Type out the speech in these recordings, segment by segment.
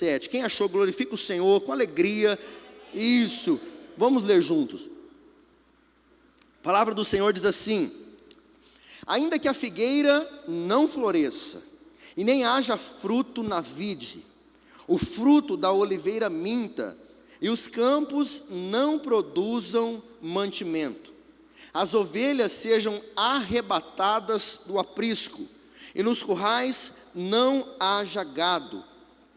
17. Quem achou, glorifica o Senhor com alegria. Isso, vamos ler juntos. A palavra do Senhor diz assim: ainda que a figueira não floresça, e nem haja fruto na vide, o fruto da oliveira minta, e os campos não produzam mantimento, as ovelhas sejam arrebatadas do aprisco, e nos currais não haja gado,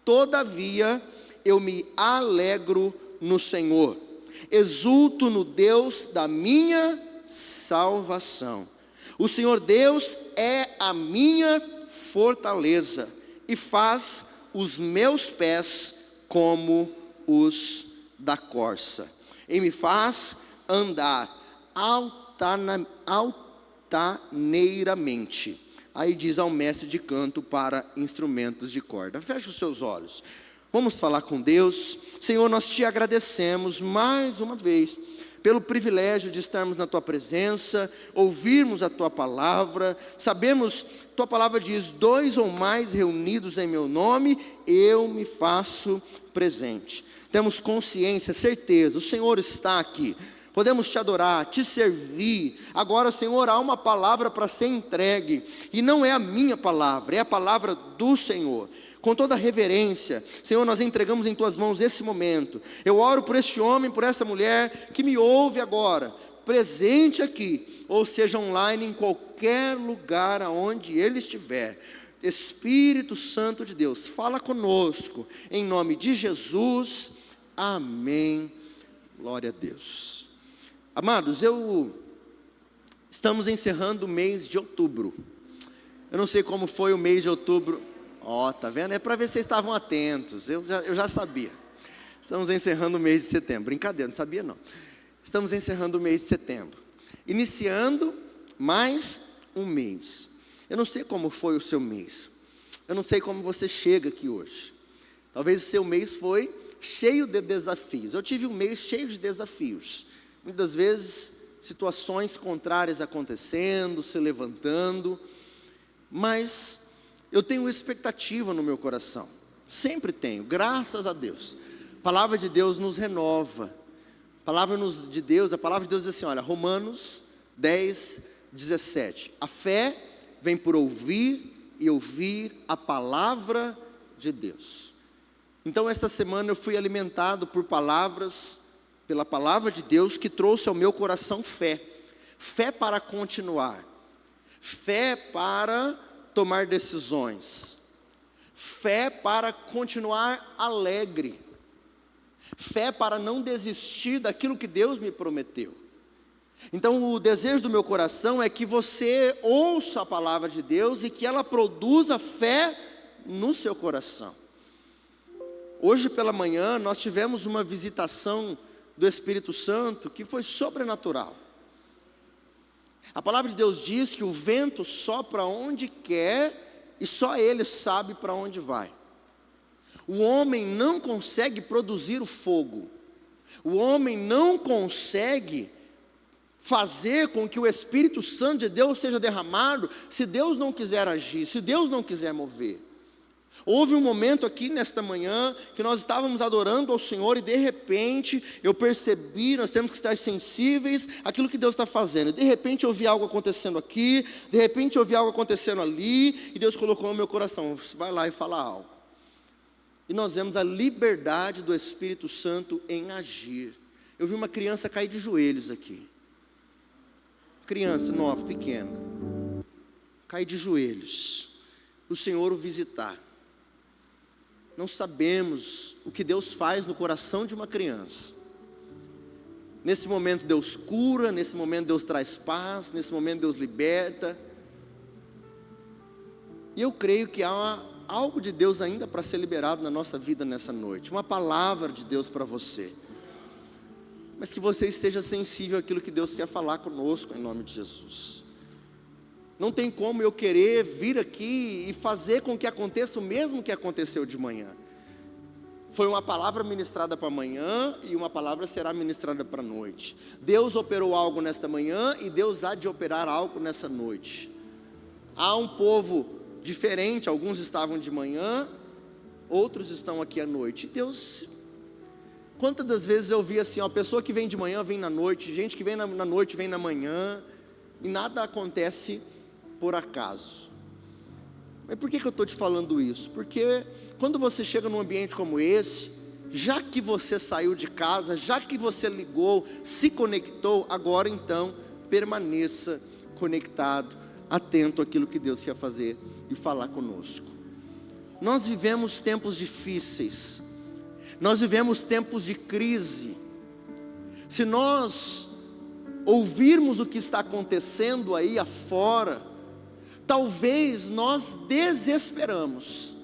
todavia eu me alegro no Senhor, exulto no Deus da minha salvação. O Senhor Deus é a minha fortaleza, e faz os meus pés como os da corça, e me faz andar altaneiramente. Aí diz ao mestre de canto para instrumentos de corda. Feche os seus olhos, vamos falar com Deus. Senhor, nós te agradecemos mais uma vez pelo privilégio de estarmos na tua presença, ouvirmos a tua palavra. Sabemos, tua palavra diz: 2 ou mais reunidos em meu nome, eu me faço presente. Temos consciência, certeza, o Senhor está aqui. Podemos te adorar, te servir. Agora, Senhor, há uma palavra para ser entregue, e não é a minha palavra, é a palavra do Senhor. Com toda reverência, Senhor, nós entregamos em tuas mãos esse momento. Eu oro por este homem, por essa mulher que me ouve agora, presente aqui, ou seja online, em qualquer lugar aonde ele estiver. Espírito Santo de Deus, fala conosco, em nome de Jesus, amém. Glória a Deus. Amados, estamos encerrando o mês de outubro. Eu não sei como foi o mês de outubro. Tá vendo? É para ver se vocês estavam atentos. Eu já sabia. Estamos encerrando o mês de setembro. Brincadeira, não sabia não. Estamos encerrando o mês de setembro, iniciando mais um mês. Eu não sei como foi o seu mês. Eu não sei como você chega aqui hoje. Talvez o seu mês foi cheio de desafios. Eu tive um mês cheio de desafios. Muitas vezes, situações contrárias acontecendo, se levantando. Mas eu tenho expectativa no meu coração. Sempre tenho, graças a Deus. A palavra de Deus nos renova. A palavra de Deus diz assim, olha, Romanos 10, 17. A fé vem por ouvir e ouvir a palavra de Deus. Então esta semana eu fui alimentado pela palavra de Deus, que trouxe ao meu coração fé. Fé para continuar. Fé para tomar decisões. Fé para continuar alegre. Fé para não desistir daquilo que Deus me prometeu. Então o desejo do meu coração é que você ouça a palavra de Deus e que ela produza fé no seu coração. Hoje pela manhã nós tivemos uma visitação do Espírito Santo que foi sobrenatural. A palavra de Deus diz que o vento sopra onde quer e só ele sabe para onde vai. O homem não consegue produzir o fogo. O homem não consegue fazer com que o Espírito Santo de Deus seja derramado se Deus não quiser agir, se Deus não quiser mover. Houve um momento aqui nesta manhã que nós estávamos adorando ao Senhor e de repente eu percebi, nós temos que estar sensíveis àquilo que Deus está fazendo. De repente eu vi algo acontecendo aqui, de repente eu vi algo acontecendo ali, e Deus colocou no meu coração: vai lá e fala algo. E nós vemos a liberdade do Espírito Santo em agir. Eu vi uma criança cair de joelhos aqui. Criança nova, pequena, cair de joelhos, o Senhor o visitar. Não sabemos o que Deus faz no coração de uma criança. Nesse momento Deus cura, nesse momento Deus traz paz, nesse momento Deus liberta. E eu creio que há algo de Deus ainda para ser liberado na nossa vida nessa noite. Uma palavra de Deus para você. Mas que você esteja sensível àquilo que Deus quer falar conosco, em nome de Jesus. Não tem como eu querer vir aqui e fazer com que aconteça o mesmo que aconteceu de manhã. Foi uma palavra ministrada para amanhã e uma palavra será ministrada para a noite. Deus operou algo nesta manhã e Deus há de operar algo nessa noite. Há um povo diferente, alguns estavam de manhã outros estão aqui à noite. Deus, quantas das vezes eu vi assim, ó, pessoa que vem de manhã vem na noite, gente que vem na noite vem na manhã, e nada acontece por acaso. Mas por que eu estou te falando isso? Porque quando você chega num ambiente como esse, já que você saiu de casa, já que você ligou, se conectou, agora então permaneça conectado, atento àquilo que Deus quer fazer e falar conosco. Nós vivemos tempos difíceis, nós vivemos tempos de crise. Se nós ouvirmos o que está acontecendo aí afora, talvez nós desesperamos.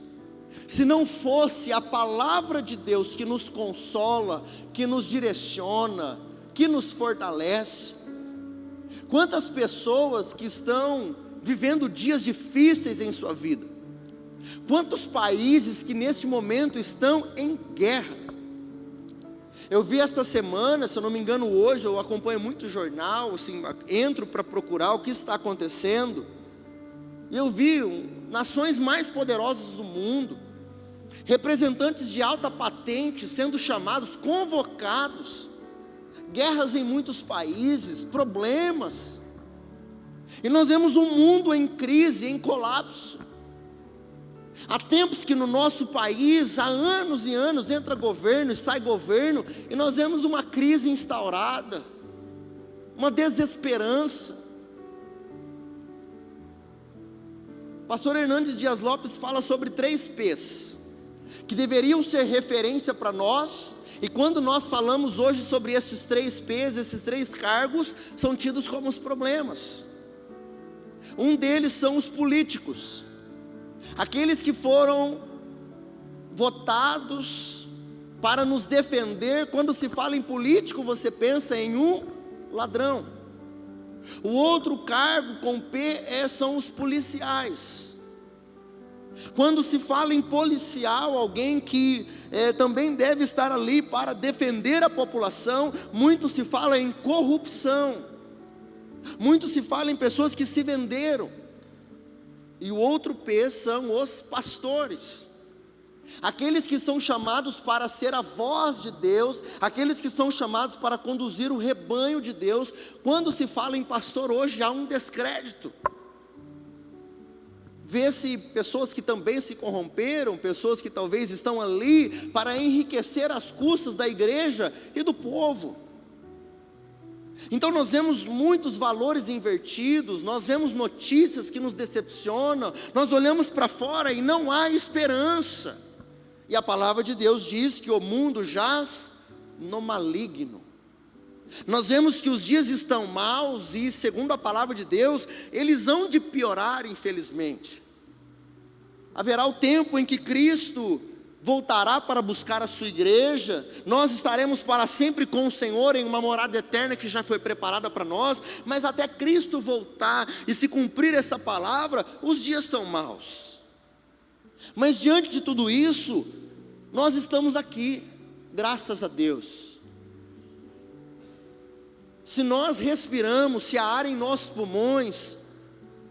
Se não fosse a palavra de Deus que nos consola, que nos direciona, que nos fortalece. Quantas pessoas que estão vivendo dias difíceis em sua vida, quantos países que neste momento estão em guerra. Eu vi esta semana, se eu não me engano hoje, eu acompanho muito jornal, assim, entro para procurar o que está acontecendo, e eu vi nações mais poderosas do mundo, representantes de alta patente sendo chamados, convocados, guerras em muitos países, problemas, e nós vemos um mundo em crise, em colapso. Há tempos que no nosso país, há anos e anos, entra governo e sai governo, e nós vemos uma crise instaurada, uma desesperança. Pastor Hernandes Dias Lopes fala sobre 3 P's, que deveriam ser referência para nós, e quando nós falamos hoje sobre esses 3 P's, esses 3 cargos, são tidos como os problemas. Um deles são os políticos, aqueles que foram votados para nos defender. Quando se fala em político, você pensa em um ladrão. O outro cargo com P são os policiais. Quando se fala em policial, alguém que também deve estar ali para defender a população, muito se fala em corrupção, muito se fala em pessoas que se venderam. E o outro P são os pastores, aqueles que são chamados para ser a voz de Deus, aqueles que são chamados para conduzir o rebanho de Deus. Quando se fala em pastor hoje, há um descrédito. Vê-se pessoas que também se corromperam, pessoas que talvez estão ali para enriquecer as custas da igreja e do povo. Então nós vemos muitos valores invertidos, nós vemos notícias que nos decepcionam, nós olhamos para fora e não há esperança. E a palavra de Deus diz que o mundo jaz no maligno. Nós vemos que os dias estão maus e, segundo a palavra de Deus, eles hão de piorar, infelizmente. Haverá o tempo em que Cristo voltará para buscar a sua igreja, nós estaremos para sempre com o Senhor em uma morada eterna que já foi preparada para nós, mas até Cristo voltar e se cumprir essa palavra, os dias são maus. Mas diante de tudo isso, nós estamos aqui, graças a Deus. Se nós respiramos, se há ar em nossos pulmões,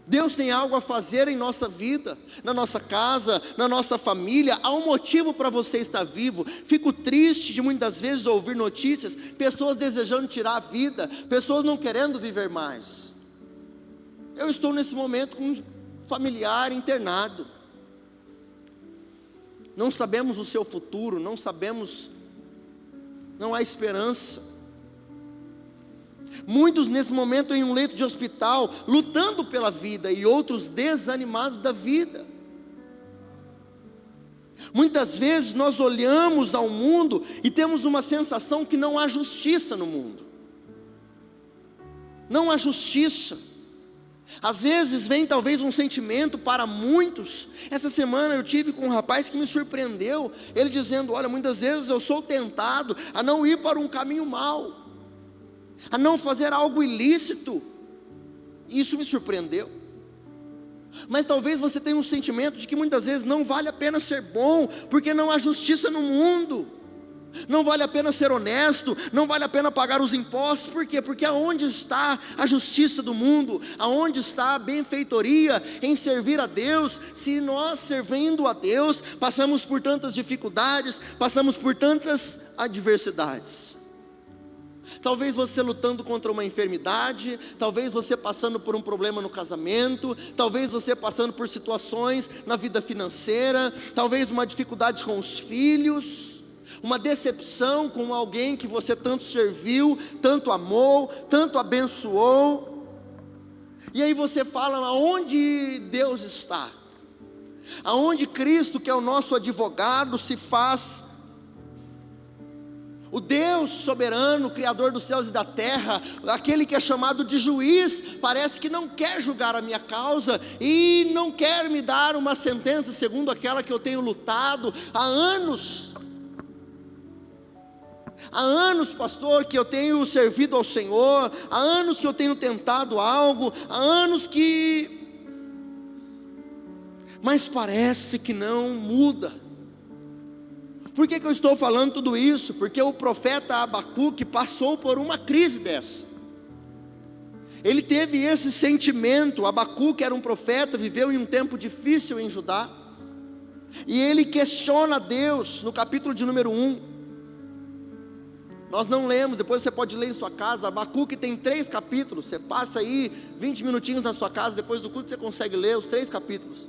Deus tem algo a fazer em nossa vida, na nossa casa, na nossa família. Há um motivo para você estar vivo. Fico triste de muitas vezes ouvir notícias, pessoas desejando tirar a vida, pessoas não querendo viver mais. Eu estou nesse momento com um familiar internado. Não sabemos o seu futuro, não sabemos, não há esperança. Muitos nesse momento em um leito de hospital, lutando pela vida, e outros desanimados da vida. Muitas vezes nós olhamos ao mundo e temos uma sensação que não há justiça no mundo. Não há justiça. Às vezes vem talvez um sentimento para muitos. Essa semana eu tive com um rapaz que me surpreendeu, ele dizendo: olha, muitas vezes eu sou tentado a não ir para um caminho mau, a não fazer algo ilícito. Isso me surpreendeu. Mas talvez você tenha um sentimento de que muitas vezes não vale a pena ser bom, porque não há justiça no mundo. Não vale a pena ser honesto, não vale a pena pagar os impostos. Por quê? Porque aonde está a justiça do mundo? Aonde está a benfeitoria em servir a Deus? Se nós, servindo a Deus, passamos por tantas dificuldades, passamos por tantas adversidades. Talvez você lutando contra uma enfermidade, talvez você passando por um problema no casamento, talvez você passando por situações na vida financeira, talvez uma dificuldade com os filhos, uma decepção com alguém que você tanto serviu, tanto amou, tanto abençoou. E aí você fala: aonde Deus está? Aonde Cristo, que é o nosso advogado, se faz o Deus soberano, Criador dos céus e da terra, aquele que é chamado de juiz, parece que não quer julgar a minha causa, e não quer me dar uma sentença segundo aquela que eu tenho lutado há anos. Há anos, pastor, que eu tenho servido ao Senhor, há anos que eu tenho tentado algo, há anos que... mas parece que não muda. Por que eu estou falando tudo isso? Porque o profeta Abacuque passou por uma crise dessa. Ele teve esse sentimento. Abacuque era um profeta, viveu em um tempo difícil em Judá, e ele questiona Deus no capítulo de número 1. Nós não lemos, depois você pode ler em sua casa. Abacuque tem 3 capítulos, você passa aí 20 minutinhos na sua casa, depois do culto você consegue ler os 3 capítulos.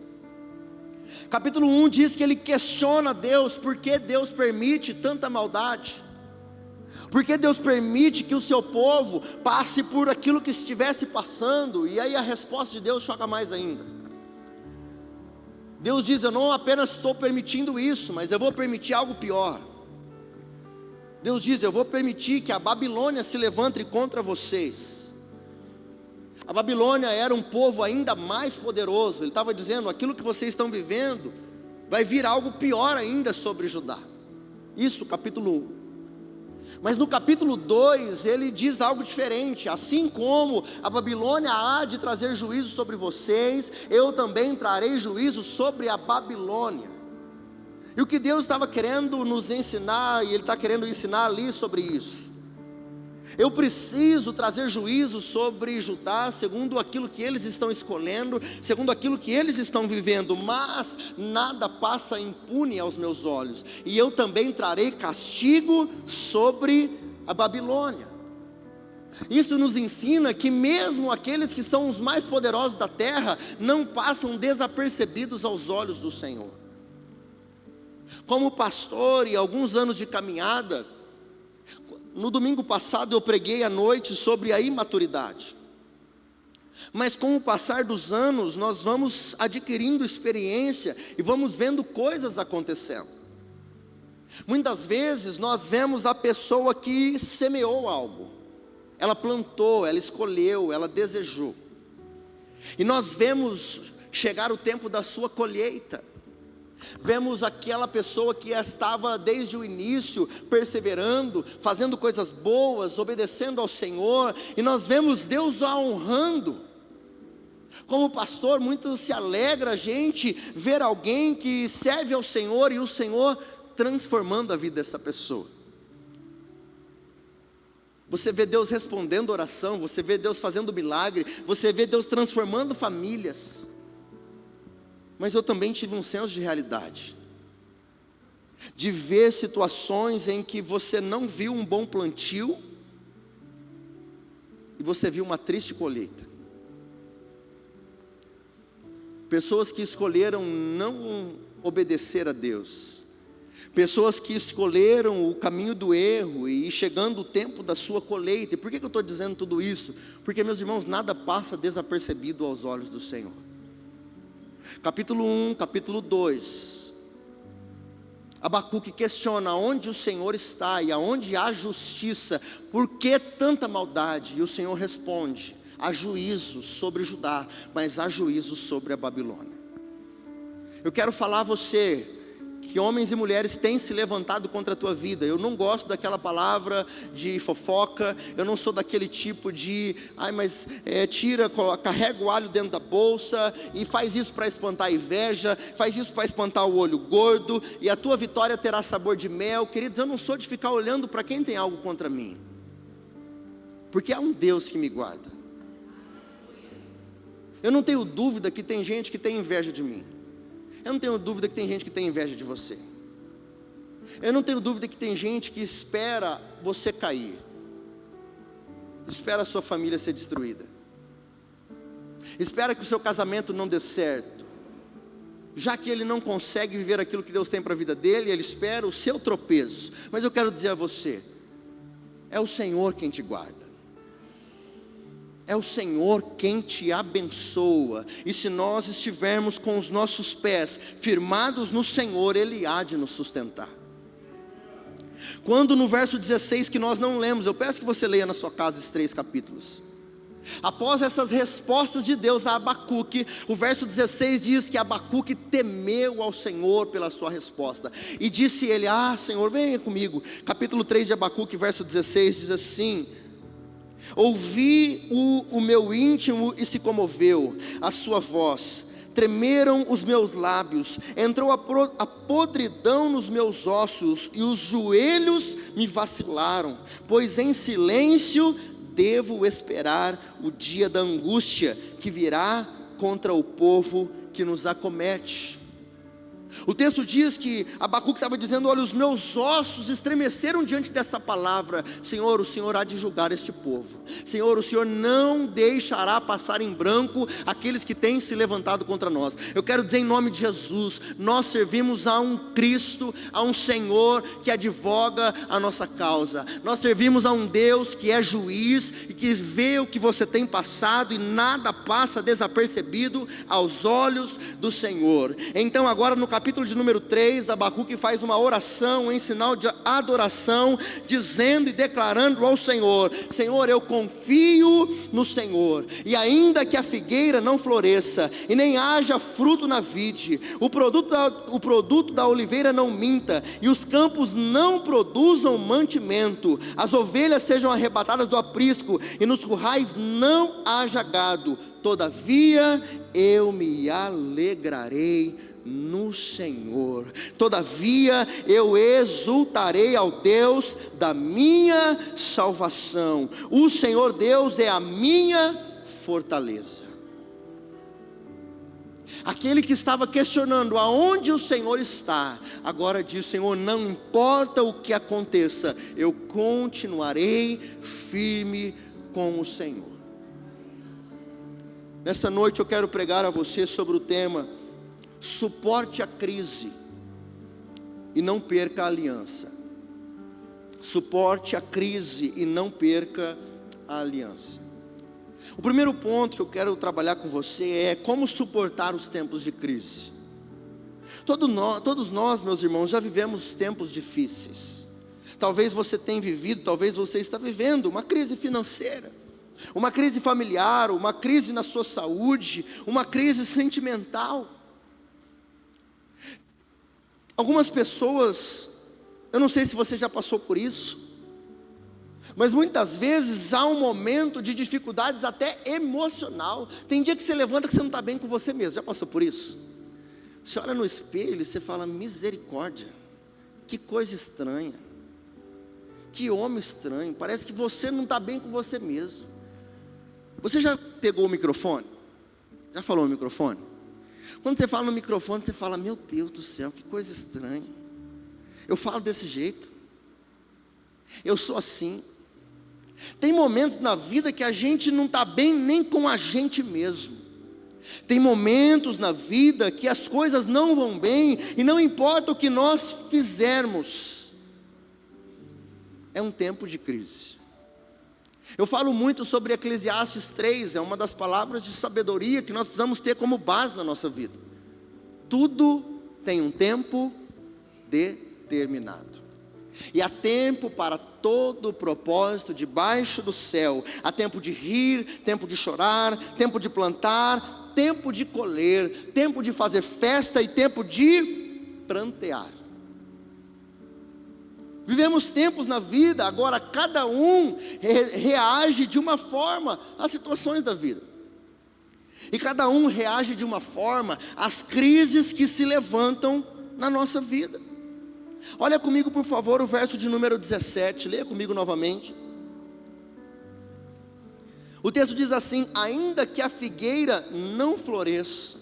Capítulo 1 diz que ele questiona Deus, por que Deus permite tanta maldade? Por que Deus permite que o seu povo passe por aquilo que estivesse passando? E aí a resposta de Deus choca mais ainda. Deus diz: eu não apenas estou permitindo isso, mas eu vou permitir algo pior. Deus diz: eu vou permitir que a Babilônia se levante contra vocês. A Babilônia era um povo ainda mais poderoso. Ele estava dizendo: aquilo que vocês estão vivendo, vai vir algo pior ainda sobre Judá. Isso, capítulo 1. Mas no capítulo 2, ele diz algo diferente: assim como a Babilônia há de trazer juízo sobre vocês, eu também trarei juízo sobre a Babilônia. E o que Deus estava querendo nos ensinar, e Ele está querendo ensinar ali sobre isso: eu preciso trazer juízo sobre Judá, segundo aquilo que eles estão escolhendo, segundo aquilo que eles estão vivendo, mas nada passa impune aos meus olhos, e eu também trarei castigo sobre a Babilônia. Isso nos ensina que mesmo aqueles que são os mais poderosos da terra, não passam desapercebidos aos olhos do Senhor. Como pastor e alguns anos de caminhada, no domingo passado eu preguei à noite sobre a imaturidade. Mas com o passar dos anos, nós vamos adquirindo experiência e vamos vendo coisas acontecendo. Muitas vezes nós vemos a pessoa que semeou algo, ela plantou, ela escolheu, ela desejou, e nós vemos chegar o tempo da sua colheita. Vemos aquela pessoa que estava desde o início perseverando, fazendo coisas boas, obedecendo ao Senhor, e nós vemos Deus a honrando. Como pastor, muito se alegra a gente ver alguém que serve ao Senhor e o Senhor transformando a vida dessa pessoa. Você vê Deus respondendo oração, você vê Deus fazendo milagre, você vê Deus transformando famílias. Mas eu também tive um senso de realidade, de ver situações em que você não viu um bom plantio, e você viu uma triste colheita. Pessoas que escolheram não obedecer a Deus, pessoas que escolheram o caminho do erro, e chegando o tempo da sua colheita. E por que eu estou dizendo tudo isso? Porque, meus irmãos, nada passa desapercebido aos olhos do Senhor. Capítulo 1, capítulo 2, Abacuque questiona onde o Senhor está e aonde há justiça, por que tanta maldade? E o Senhor responde: há juízo sobre Judá, mas há juízo sobre a Babilônia. Eu quero falar a você que homens e mulheres têm se levantado contra a tua vida. Eu não gosto daquela palavra de fofoca, eu não sou daquele tipo de, carrega o alho dentro da bolsa, e faz isso para espantar a inveja, faz isso para espantar o olho gordo, e a tua vitória terá sabor de mel. Queridos, eu não sou de ficar olhando para quem tem algo contra mim, porque há um Deus que me guarda. Eu não tenho dúvida que tem gente que tem inveja de mim. Eu não tenho dúvida que tem gente que tem inveja de você. Eu não tenho dúvida que tem gente que espera você cair, espera a sua família ser destruída, espera que o seu casamento não dê certo, já que ele não consegue viver aquilo que Deus tem para a vida dele, ele espera o seu tropeço. Mas eu quero dizer a você, é o Senhor quem te guarda, é o Senhor quem te abençoa, e se nós estivermos com os nossos pés firmados no Senhor, Ele há de nos sustentar. Quando no verso 16, que nós não lemos, eu peço que você leia na sua casa esses 3 capítulos. Após essas respostas de Deus a Abacuque, o verso 16 diz que Abacuque temeu ao Senhor pela sua resposta, e disse ele: Senhor, venha comigo. Capítulo 3 de Abacuque, verso 16 diz assim: ouvi o meu íntimo e se comoveu a sua voz, tremeram os meus lábios, entrou a podridão nos meus ossos, e os joelhos me vacilaram, pois em silêncio devo esperar o dia da angústia que virá contra o povo que nos acomete. O texto diz que Abacuque estava dizendo: olha, os meus ossos estremeceram diante dessa palavra. Senhor, o Senhor há de julgar este povo. Senhor, o Senhor não deixará passar em branco aqueles que têm se levantado contra nós. Eu quero dizer em nome de Jesus, nós servimos a um Cristo, a um Senhor que advoga a nossa causa. Nós servimos a um Deus que é juiz e que vê o que você tem passado, e nada passa desapercebido aos olhos do Senhor. Então agora no capítulo de número 3, Abacuque faz uma oração em sinal de adoração, dizendo e declarando ao Senhor: Senhor, eu confio no Senhor, e ainda que a figueira não floresça, e nem haja fruto na vide, o produto da oliveira não minta, e os campos não produzam mantimento, as ovelhas sejam arrebatadas do aprisco, e nos currais não haja gado, todavia eu me alegrarei no Senhor, todavia eu exultarei ao Deus da minha salvação. O Senhor Deus é a minha fortaleza. Aquele que estava questionando aonde o Senhor está, agora diz: Senhor, não importa o que aconteça, eu continuarei firme com o Senhor. Nessa noite eu quero pregar a você sobre o tema: suporte a crise e não perca a aliança. Suporte a crise e não perca a aliança. O primeiro ponto que eu quero trabalhar com você é como suportar os tempos de crise. Todos nós, meus irmãos, já vivemos tempos difíceis. Talvez você tenha vivido, talvez você está vivendo uma crise financeira, uma crise familiar, uma crise na sua saúde, uma crise sentimental. Algumas pessoas, eu não sei se você já passou por isso, mas muitas vezes há um momento de dificuldades até emocional. Tem dia que você levanta que você não está bem com você mesmo. Já passou por isso? Você olha no espelho e você fala: misericórdia, que coisa estranha, que homem estranho, parece que você não está bem com você mesmo. Você já pegou o microfone? Já falou no microfone? Quando você fala no microfone, você fala: meu Deus do céu, que coisa estranha, eu falo desse jeito, eu sou assim. Tem momentos na vida que a gente não está bem nem com a gente mesmo. Tem momentos na vida que as coisas não vão bem, e não importa o que nós fizermos, é um tempo de crise. Eu falo muito sobre Eclesiastes 3, é uma das palavras de sabedoria que nós precisamos ter como base na nossa vida. Tudo tem um tempo determinado, e há tempo para todo o propósito debaixo do céu. Há tempo de rir, tempo de chorar, tempo de plantar, tempo de colher, tempo de fazer festa e tempo de prantear. Vivemos tempos na vida, agora cada um reage de uma forma às situações da vida. E cada um reage de uma forma às crises que se levantam na nossa vida. Olha comigo, por favor, o verso de número 17, leia comigo novamente. O texto diz assim: ainda que a figueira não floresça,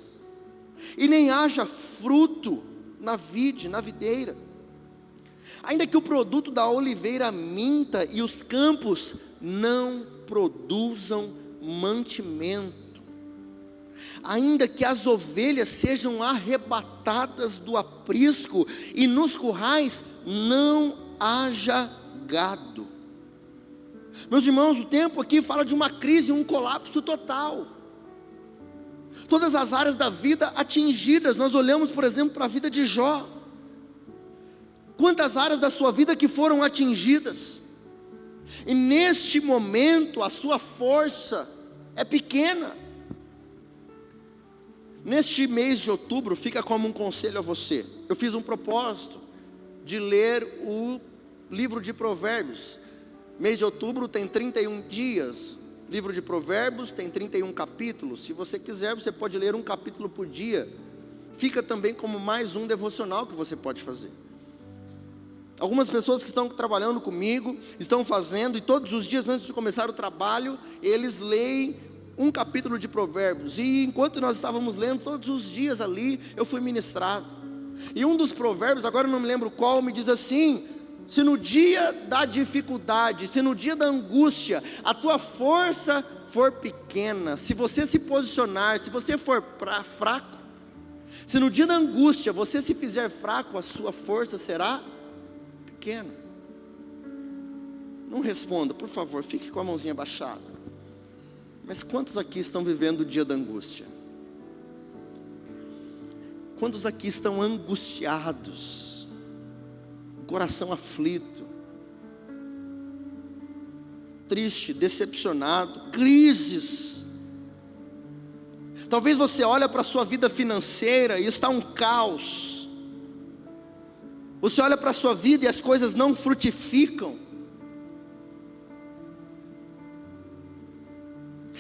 e nem haja fruto na vide, na videira, ainda que o produto da oliveira minta e os campos não produzam mantimento, ainda que as ovelhas sejam arrebatadas do aprisco e nos currais não haja gado. Meus irmãos, o tempo aqui fala de uma crise, um colapso total. Todas as áreas da vida atingidas. Nós olhamos, por exemplo, para a vida de Jó. Quantas áreas da sua vida que foram atingidas? E neste momento a sua força é pequena. Neste mês de outubro, fica como um conselho a você. Eu fiz um propósito de ler o livro de Provérbios. Mês de outubro tem 31 dias. Livro de Provérbios tem 31 capítulos. Se você quiser, você pode ler um capítulo por dia. Fica também como mais um devocional que você pode fazer. Algumas pessoas que estão trabalhando comigo, estão fazendo, e todos os dias antes de começar o trabalho, eles leem um capítulo de Provérbios. E enquanto nós estávamos lendo, todos os dias ali, eu fui ministrado. E um dos provérbios, agora eu não me lembro qual, me diz assim: se no dia da dificuldade, se no dia da angústia, a tua força for pequena, se você se posicionar, se você for fraco, se no dia da angústia você se fizer fraco, a sua força será pequena. Não responda, por favor, fique com a mãozinha baixada. Mas quantos aqui estão vivendo o dia da angústia? Quantos aqui estão angustiados, coração aflito, triste, decepcionado, crises? Talvez você olhe para a sua vida financeira e está um caos. Você olha para a sua vida e as coisas não frutificam.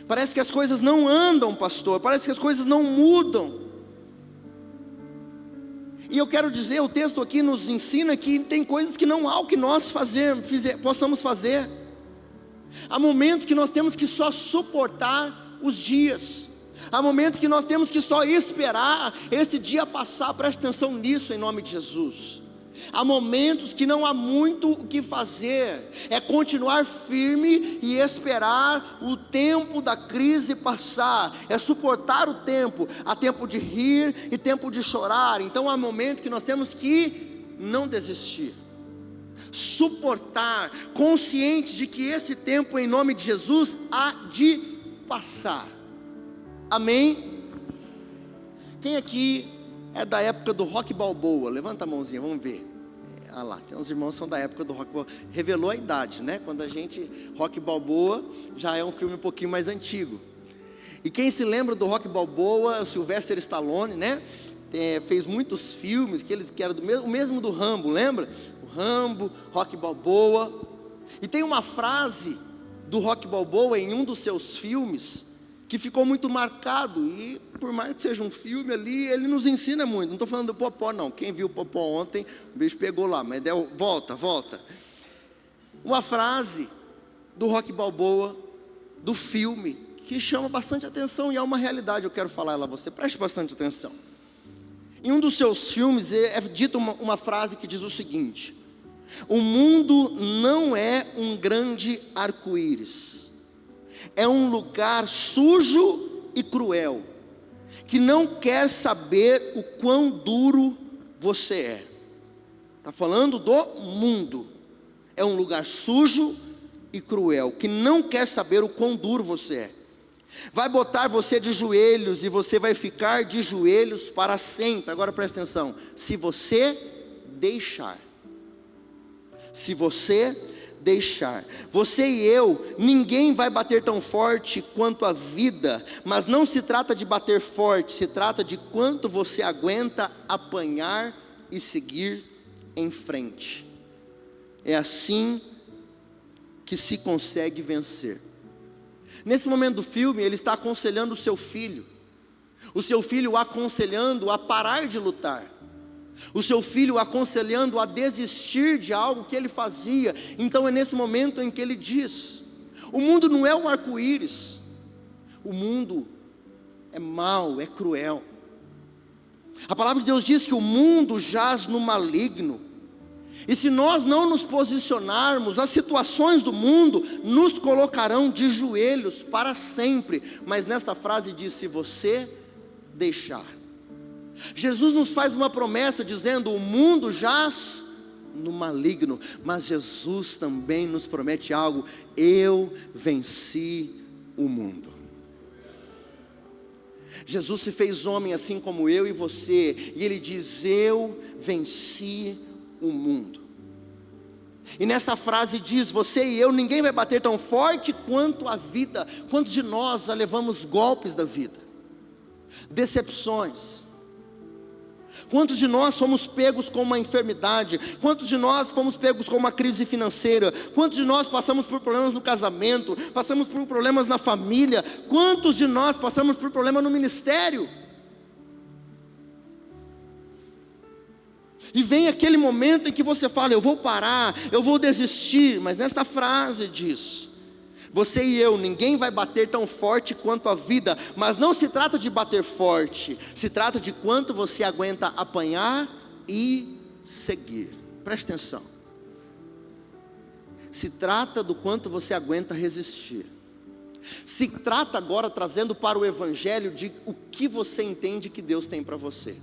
Parece que as coisas não andam, pastor. Parece que as coisas não mudam. E eu quero dizer, o texto aqui nos ensina que tem coisas que não há o que nós possamos fazer. Há momentos que nós temos que só suportar os dias. Há momentos que nós temos que só esperar esse dia passar. Preste atenção nisso, em nome de Jesus. Há momentos que não há muito o que fazer, é continuar firme e esperar o tempo da crise passar, é suportar o tempo, há tempo de rir e tempo de chorar. Então há momentos que nós temos que não desistir, suportar, conscientes de que esse tempo, em nome de Jesus, há de passar. Amém? Quem aqui é da época do Rock Balboa? Levanta a mãozinha, vamos ver. Ah lá, tem uns irmãos que são da época do Rock Balboa. Revelou a idade, né? Quando a gente... Rock Balboa já é um filme um pouquinho mais antigo. E quem se lembra do Rock Balboa, o Sylvester Stallone, né? Fez muitos filmes que era o mesmo do Rambo, lembra? O Rambo, Rock Balboa. E tem uma frase do Rock Balboa em um dos seus filmes que ficou muito marcado, e por mais que seja um filme ali, ele nos ensina muito. Não estou falando do Popó não, quem viu o Popó ontem, o bicho pegou lá, mas volta. Uma frase do Rock Balboa, do filme, que chama bastante atenção, e é uma realidade, eu quero falar ela a você, preste bastante atenção. Em um dos seus filmes é dita uma frase que diz o seguinte: o mundo não é um grande arco-íris, é um lugar sujo e cruel, que não quer saber o quão duro você é. Está falando do mundo. É um lugar sujo e cruel, que não quer saber o quão duro você é. Vai botar você de joelhos e você vai ficar de joelhos para sempre. Agora presta atenção, se você deixar. Se você deixar. Você e eu, ninguém vai bater tão forte quanto a vida, mas não se trata de bater forte, se trata de quanto você aguenta apanhar e seguir em frente. É assim que se consegue vencer. Nesse momento do filme, ele está aconselhando o seu filho o aconselhando a parar de lutar, o seu filho o aconselhando a desistir de algo que ele fazia. Então é nesse momento em que ele diz: o mundo não é um arco-íris, o mundo é mau, é cruel. A palavra de Deus diz que o mundo jaz no maligno, e se nós não nos posicionarmos, as situações do mundo nos colocarão de joelhos para sempre. Mas nesta frase diz: se você deixar. Jesus nos faz uma promessa dizendo: o mundo jaz no maligno, mas Jesus também nos promete algo: eu venci o mundo. Jesus se fez homem assim como eu e você, e ele diz: eu venci o mundo. E nessa frase diz: você e eu, ninguém vai bater tão forte quanto a vida. Quantos de nós já levamos golpes da vida, decepções? Quantos de nós fomos pegos com uma enfermidade? Quantos de nós fomos pegos com uma crise financeira? Quantos de nós passamos por problemas no casamento? Passamos por problemas na família? Quantos de nós passamos por problema no ministério? E vem aquele momento em que você fala: eu vou parar, eu vou desistir. Mas nesta frase diz: você e eu, ninguém vai bater tão forte quanto a vida. Mas não se trata de bater forte, se trata de quanto você aguenta apanhar e seguir. Preste atenção. Se trata do quanto você aguenta resistir. Se trata agora, trazendo para o Evangelho, de o que você entende que Deus tem para você.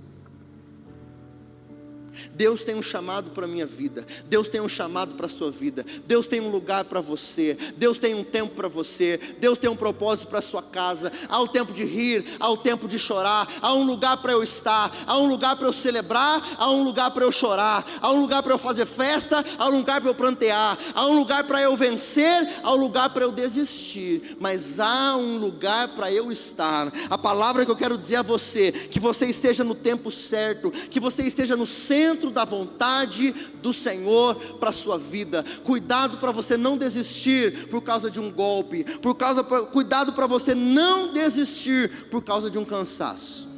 Deus tem um chamado para a minha vida, Deus tem um chamado para a sua vida, Deus tem um lugar para você, Deus tem um tempo para você, Deus tem um propósito para a sua casa. Há o tempo de rir, há o tempo de chorar, há um lugar para eu estar, há um lugar para eu celebrar, há um lugar para eu chorar, há um lugar para eu fazer festa, há um lugar para eu prantear, há um lugar para eu vencer, há um lugar para eu desistir, mas há um lugar para eu estar. A palavra que eu quero dizer a você: que você esteja no tempo certo, que você esteja no centro da vontade do Senhor para a sua vida. Cuidado para você não desistir por causa de um golpe, cuidado para você não desistir por causa de um cansaço.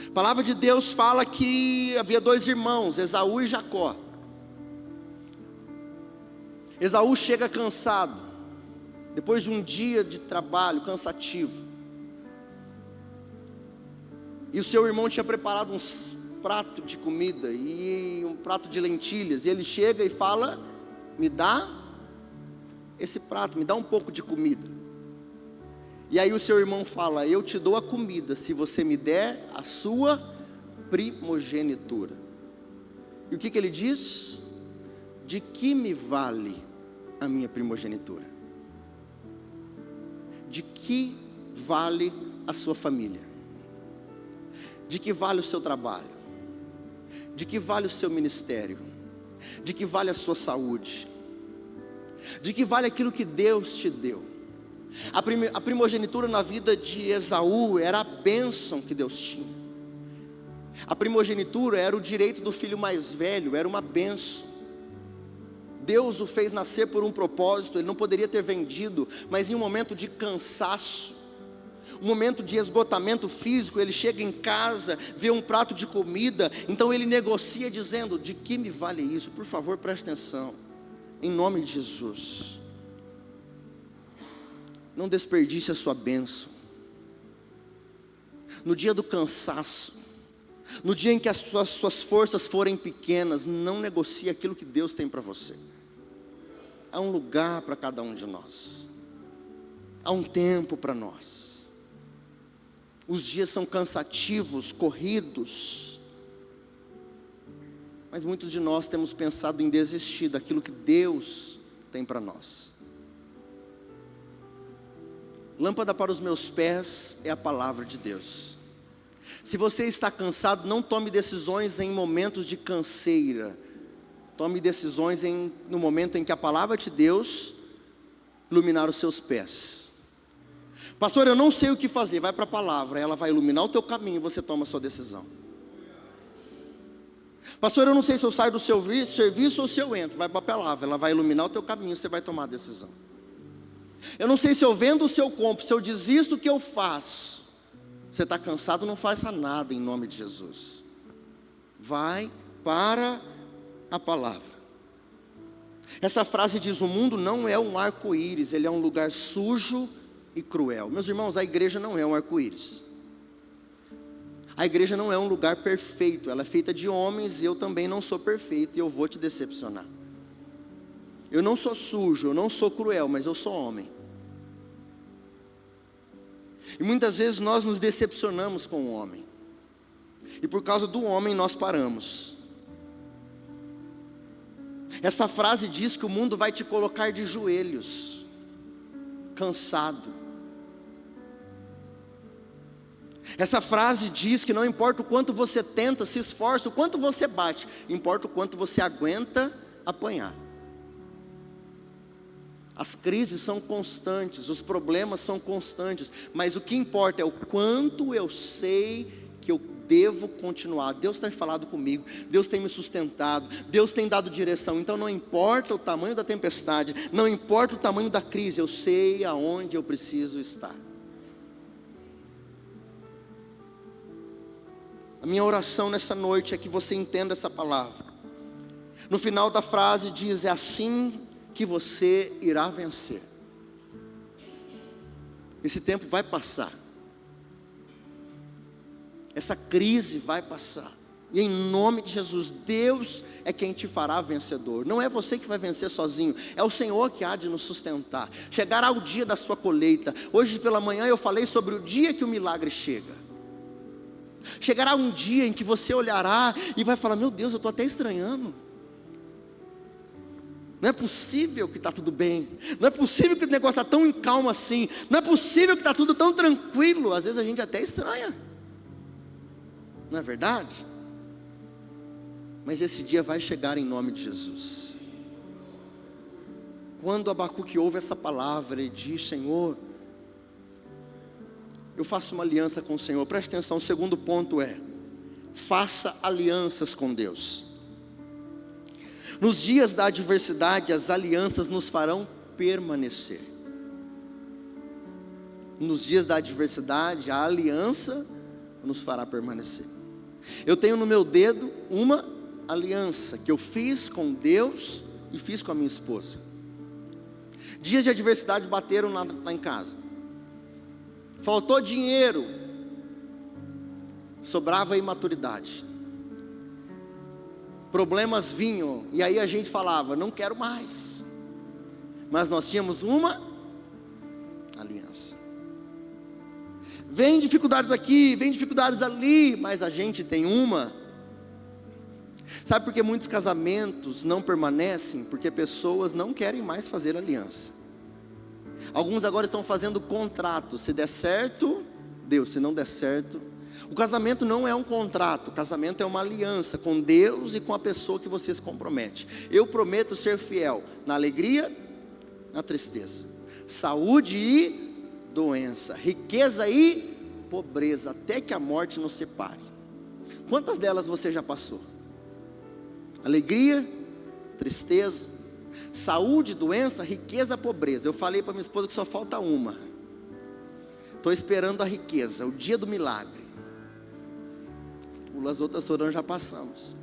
A palavra de Deus fala que havia dois irmãos, Esaú e Jacó. Esaú chega cansado, depois de um dia de trabalho cansativo. E o seu irmão tinha preparado um prato de comida e um prato de lentilhas. E ele chega e fala: me dá esse prato, me dá um pouco de comida. E aí o seu irmão fala: eu te dou a comida se você me der a sua primogenitura. E o que ele diz? De que me vale a minha primogenitura? De que vale a sua família? De que vale o seu trabalho? De que vale o seu ministério? De que vale a sua saúde? De que vale aquilo que Deus te deu? A primogenitura na vida de Esaú era a bênção que Deus tinha. A primogenitura era o direito do filho mais velho, era uma bênção. Deus o fez nascer por um propósito, ele não poderia ter vendido, mas em um momento de cansaço, um momento de esgotamento físico, ele chega em casa, vê um prato de comida, então ele negocia dizendo: de que me vale isso? Por favor, preste atenção, em nome de Jesus. Não desperdice a sua bênção. No dia do cansaço, no dia em que as suas forças forem pequenas, não negocie aquilo que Deus tem para você. Há um lugar para cada um de nós, há um tempo para nós. Os dias são cansativos, corridos, mas muitos de nós temos pensado em desistir daquilo que Deus tem para nós. Lâmpada para os meus pés é a palavra de Deus. Se você está cansado, não tome decisões em momentos de canseira. Tome decisões no momento em que a palavra de Deus iluminar os seus pés. Pastor, eu não sei o que fazer. Vai para a palavra, ela vai iluminar o teu caminho e você toma a sua decisão. Pastor, eu não sei se eu saio do serviço ou se eu entro. Vai para a palavra, ela vai iluminar o teu caminho, você vai tomar a decisão. Eu não sei se eu vendo ou se eu compro, se eu desisto, o que eu faço? Você está cansado, não faça nada em nome de Jesus. Vai para a palavra. Essa frase diz: o mundo não é um arco-íris, ele é um lugar sujo e cruel. Meus irmãos, a igreja não é um arco-íris. A igreja não é um lugar perfeito, ela é feita de homens e eu também não sou perfeito e eu vou te decepcionar. Eu não sou sujo, eu não sou cruel, mas eu sou homem. E muitas vezes nós nos decepcionamos com o homem. E por causa do homem nós paramos. Essa frase diz que o mundo vai te colocar de joelhos, cansado. Essa frase diz que não importa o quanto você tenta, se esforça, o quanto você bate, importa o quanto você aguenta apanhar. As crises são constantes, os problemas são constantes, mas o que importa é o quanto eu sei que eu devo continuar. Deus tem falado comigo, Deus tem me sustentado, Deus tem dado direção. Então não importa o tamanho da tempestade, não importa o tamanho da crise, eu sei aonde eu preciso estar. A minha oração nessa noite é que você entenda essa palavra. No final da frase diz: é assim que você irá vencer. Esse tempo vai passar. Essa crise vai passar. E em nome de Jesus, Deus é quem te fará vencedor. Não é você que vai vencer sozinho, é o Senhor que há de nos sustentar. Chegará o dia da sua colheita. Hoje pela manhã eu falei sobre o dia que o milagre chega. Chegará um dia em que você olhará e vai falar: meu Deus, eu estou até estranhando. Não é possível que está tudo bem. Não é possível que o negócio está tão em calma assim. Não é possível que está tudo tão tranquilo. Às vezes a gente até estranha. Não é verdade? Mas esse dia vai chegar em nome de Jesus. Quando Abacuque ouve essa palavra, ele diz: Senhor, eu faço uma aliança com o Senhor. Preste atenção, o segundo ponto é: faça alianças com Deus. Nos dias da adversidade, as alianças nos farão permanecer. Nos dias da adversidade, a aliança nos fará permanecer. Eu tenho no meu dedo uma aliança que eu fiz com Deus e fiz com a minha esposa. Dias de adversidade bateram lá em casa. Faltou dinheiro, sobrava imaturidade. Problemas vinham, e aí a gente falava: não quero mais. Mas nós tínhamos uma aliança. Vem dificuldades aqui, vem dificuldades ali, mas a gente tem uma. Sabe por que muitos casamentos não permanecem? Porque pessoas não querem mais fazer aliança. Alguns agora estão fazendo contrato: se der certo, Deus; se não der certo. O casamento não é um contrato, o casamento é uma aliança com Deus e com a pessoa que você se compromete. Eu prometo ser fiel na alegria, na tristeza, saúde e doença, riqueza e pobreza, até que a morte nos separe. Quantas delas você já passou? Alegria, tristeza, saúde, doença, riqueza, pobreza. Eu falei para minha esposa que só falta uma. Estou esperando a riqueza, o dia do milagre. As outras todas já passamos.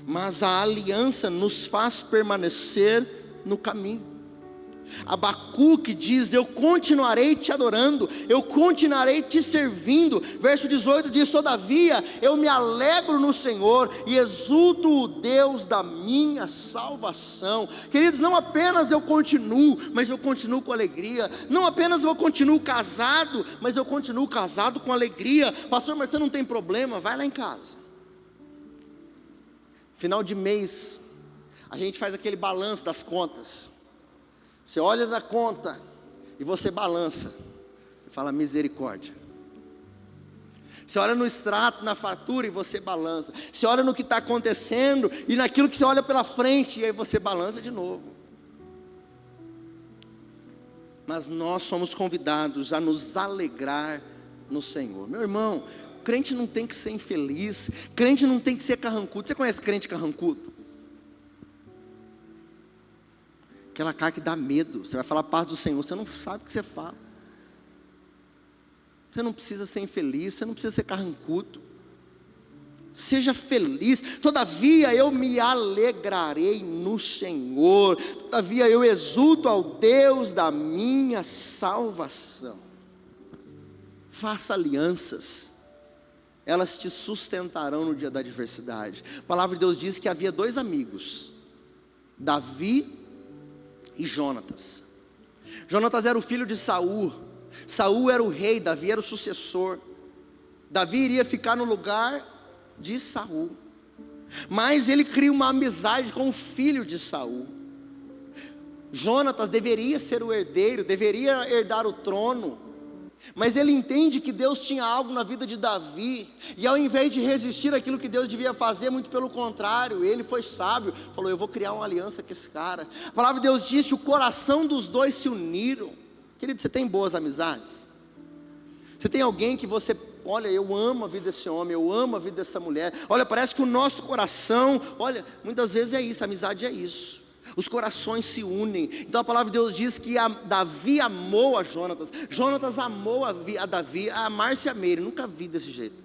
Mas a aliança nos faz permanecer no caminho. Abacuque diz: eu continuarei te adorando, eu continuarei te servindo. Verso 18 diz: todavia eu me alegro no Senhor e exulto o Deus da minha salvação. Queridos, não apenas eu continuo, mas eu continuo com alegria. Não apenas eu continuo casado, mas eu continuo casado com alegria. Pastor, mas você não tem problema? Vai lá em casa. Final de mês, a gente faz aquele balanço das contas. Você olha na conta e você balança e fala: misericórdia. Você olha no extrato, na fatura, e você balança. Você olha no que está acontecendo e naquilo que você olha pela frente, e aí você balança de novo. Mas nós somos convidados a nos alegrar no Senhor. Meu irmão, Crente não tem que ser infeliz, crente não tem que ser carrancudo. Você conhece crente carrancudo? Aquela cara que dá medo. Você vai falar a paz do Senhor, você não sabe o que você fala. Você não precisa ser infeliz, você não precisa ser carrancudo. Seja feliz. Todavia eu me alegrarei no Senhor, todavia eu exulto ao Deus da minha salvação. Faça alianças, elas te sustentarão no dia da adversidade. A palavra de Deus diz que havia 2 amigos, Davi e Jonatas. Jonatas era o filho de Saul. Saul era o rei, Davi era o sucessor. Davi iria ficar no lugar de Saul, mas ele cria uma amizade com o filho de Saul. Jonatas deveria ser o herdeiro, deveria herdar o trono, mas ele entende que Deus tinha algo na vida de Davi, e ao invés de resistir àquilo que Deus devia fazer, muito pelo contrário, ele foi sábio, falou: eu vou criar uma aliança com esse cara. A palavra de Deus diz que o coração dos dois se uniram. Querido, você tem boas amizades? Você tem alguém que você, olha, eu amo a vida desse homem, eu amo a vida dessa mulher, olha, parece que o nosso coração, olha, muitas vezes é isso, a amizade é isso, os corações se unem. Então a palavra de Deus diz que Davi amou a Jonatas, Jonatas amou a Davi, a Márcia Meire, nunca vi desse jeito,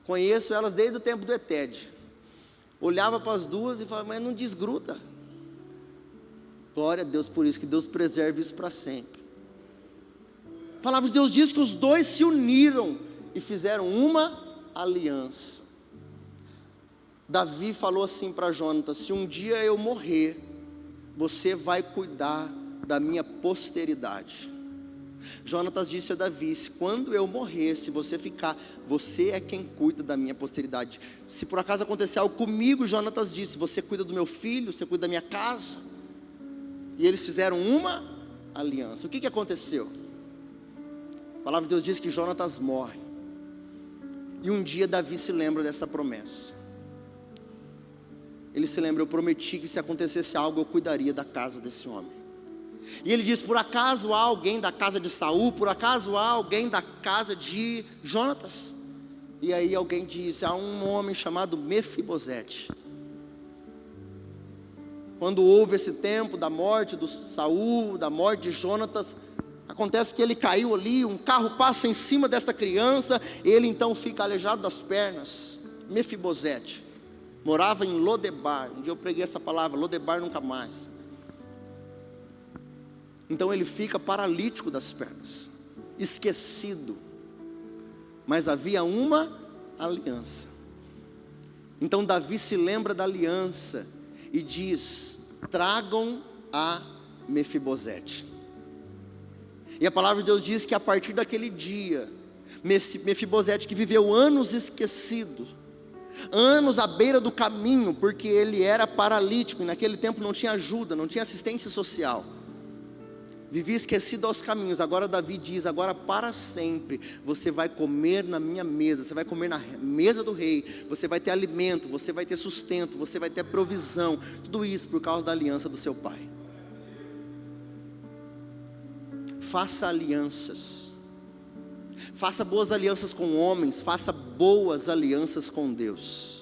conheço elas desde o tempo do ETED, olhava para as duas e falava, mas não desgruda. Glória a Deus por isso, que Deus preserve isso para sempre. A palavra de Deus diz que os dois se uniram e fizeram uma aliança. Davi falou assim para Jonatas: se um dia eu morrer, você vai cuidar da minha posteridade. Jonatas disse a Davi: quando eu morrer, se você ficar, você é quem cuida da minha posteridade. Se por acaso acontecer algo comigo, Jonatas disse: você cuida do meu filho, você cuida da minha casa. E eles fizeram uma aliança. O que aconteceu? A palavra de Deus diz que Jonatas morre, e um dia Davi se lembra dessa promessa. Ele se lembra: eu prometi que se acontecesse algo, eu cuidaria da casa desse homem. E ele diz: por acaso há alguém da casa de Saul? Por acaso há alguém da casa de Jonatas? E aí alguém diz: há um homem chamado Mefibosete. Quando houve esse tempo da morte de Saul, da morte de Jonatas, acontece que ele caiu ali, um carro passa em cima desta criança, ele então fica aleijado das pernas. Mefibosete morava em Lodebar. Um dia eu preguei essa palavra, Lodebar nunca mais. Então ele fica paralítico das pernas, esquecido, mas havia uma aliança. Então Davi se lembra da aliança e diz: tragam a Mefibosete. E a palavra de Deus diz que a partir daquele dia, Mefibosete, que viveu anos esquecido, anos à beira do caminho, porque ele era paralítico, e naquele tempo não tinha ajuda, não tinha assistência social, vivia esquecido aos caminhos. Agora Davi diz: agora para sempre, você vai comer na minha mesa, você vai comer na mesa do rei, você vai ter alimento, você vai ter sustento, você vai ter provisão, tudo isso por causa da aliança do seu pai. Faça alianças, faça boas alianças com homens, faça boas alianças com Deus.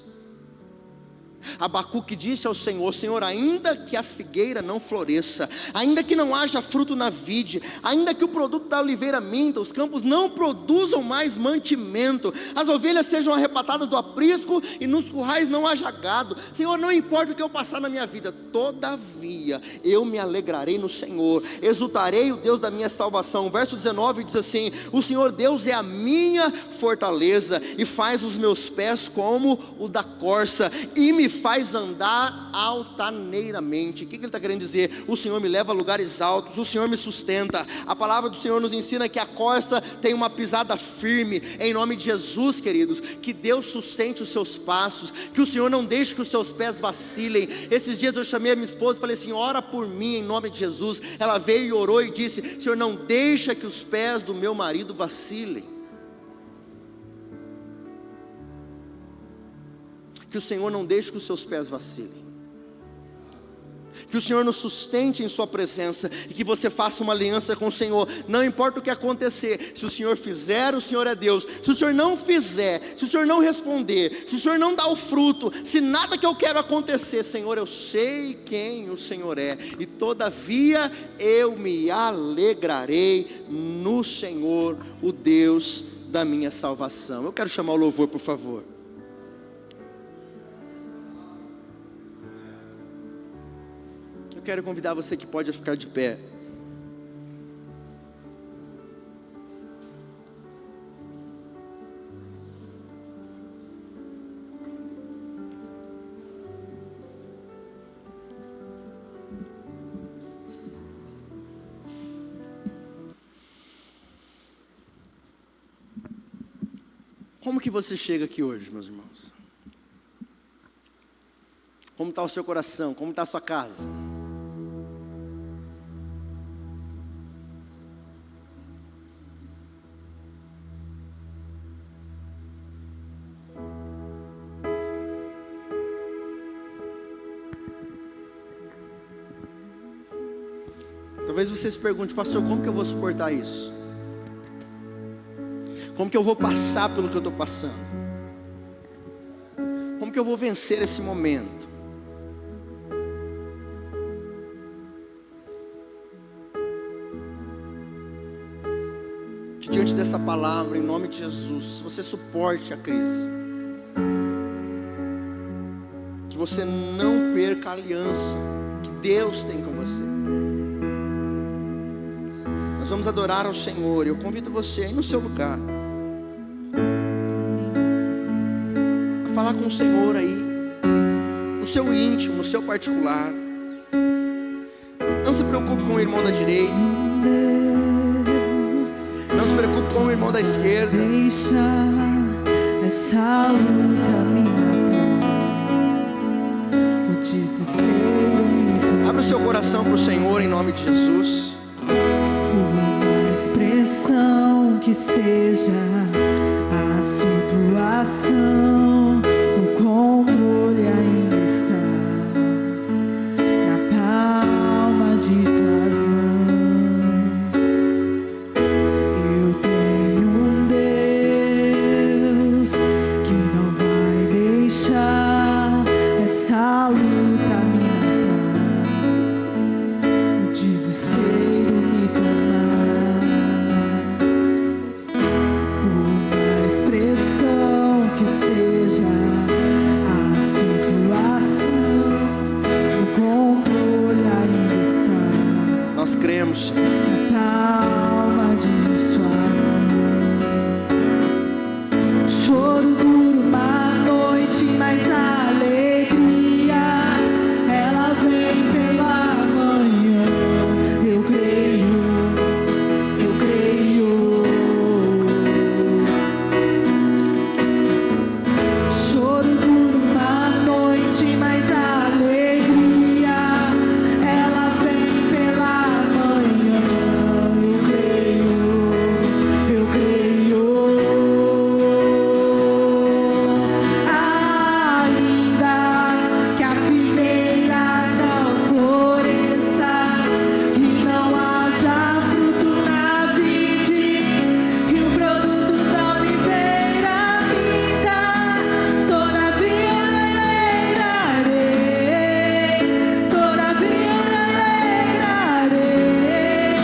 Abacuque disse ao Senhor: Senhor, ainda que a figueira não floresça, ainda que não haja fruto na vide, ainda que o produto da oliveira minta, os campos não produzam mais mantimento, as ovelhas sejam arrebatadas do aprisco e nos currais não haja gado, Senhor, não importa o que eu passar na minha vida, todavia eu me alegrarei no Senhor, exultarei o Deus da minha salvação. O verso 19 diz assim: o Senhor Deus é a minha fortaleza e faz os meus pés como o da corça e me faz andar altaneiramente. O que ele está querendo dizer? O Senhor me leva a lugares altos, o Senhor me sustenta. A palavra do Senhor nos ensina que a corça tem uma pisada firme. Em nome de Jesus, queridos, que Deus sustente os seus passos, que o Senhor não deixe que os seus pés vacilem. Esses dias eu chamei a minha esposa e falei assim: ora por mim em nome de Jesus. Ela veio e orou e disse: Senhor, não deixa que os pés do meu marido vacilem. Que o Senhor não deixe que os seus pés vacilem. Que o Senhor nos sustente em sua presença e que você faça uma aliança com o Senhor. Não importa o que acontecer, se o Senhor fizer, o Senhor é Deus. Se o Senhor não fizer, se o Senhor não responder, se o Senhor não dá o fruto, se nada que eu quero acontecer, Senhor, eu sei quem o Senhor é, e todavia eu me alegrarei no Senhor, o Deus da minha salvação. Eu quero chamar o louvor, por favor. Eu quero convidar você que pode ficar de pé. Como que você chega aqui hoje, meus irmãos? Como está o seu coração? Como está a sua casa? Talvez você se pergunte: pastor, como que eu vou suportar isso? Como que eu vou passar pelo que eu estou passando? Como que eu vou vencer esse momento? Que diante dessa palavra, em nome de Jesus, você suporte a crise. Que você não perca a aliança que Deus tem com você. Nós vamos adorar ao Senhor. Eu convido você aí no seu lugar a falar com o Senhor aí, no seu íntimo, no seu particular. Não se preocupe com o irmão da direita, não se preocupe com o irmão da esquerda. Deixa essa luta me matar, o desespero me tomar. Abra o seu coração para o Senhor em nome de Jesus. Expressão que seja a situação, o controle ainda está na palma de tuas mãos. Eu tenho um Deus que não vai deixar essa luta me matar, o desespero me tomar. Que seja a situação, o controle ainda está. Nós cremos Na palma de suas mãos. Choro dura uma noite, mas a alegria ela vem pela manhã. Eu creio, eu creio. Choro dura uma noite, mas a alegria ela vem pela manhã. Eu creio, eu creio. Ainda que a figueira não floresça, que não haja fruto na vide, que o produto da oliveira minta, todavia me alegrarei, todavia me alegrarei,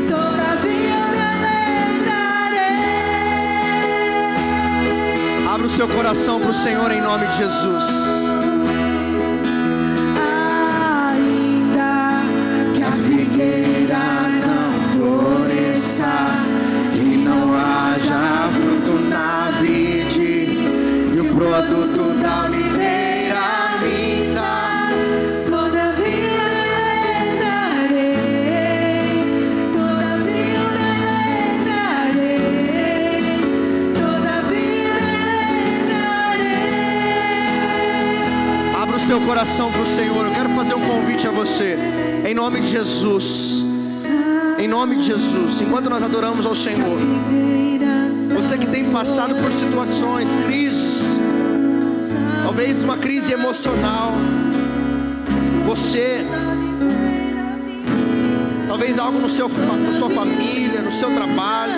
todavia me alegrarei. Abra o seu coração para o Senhor em nome de Jesus. Ainda que a figueira não floresça, Que não haja fruto na vide, e o produto da oliveira minta. todavia me alegrarei, todavia me alegrarei, todavia me alegrarei. Abra o seu coração para o Senhor. Eu quero fazer um convite a você, em nome de Jesus. Em nome de Jesus, enquanto nós adoramos ao Senhor, você que tem passado por situações, crises, talvez uma crise emocional, você talvez algo na sua família, no seu trabalho.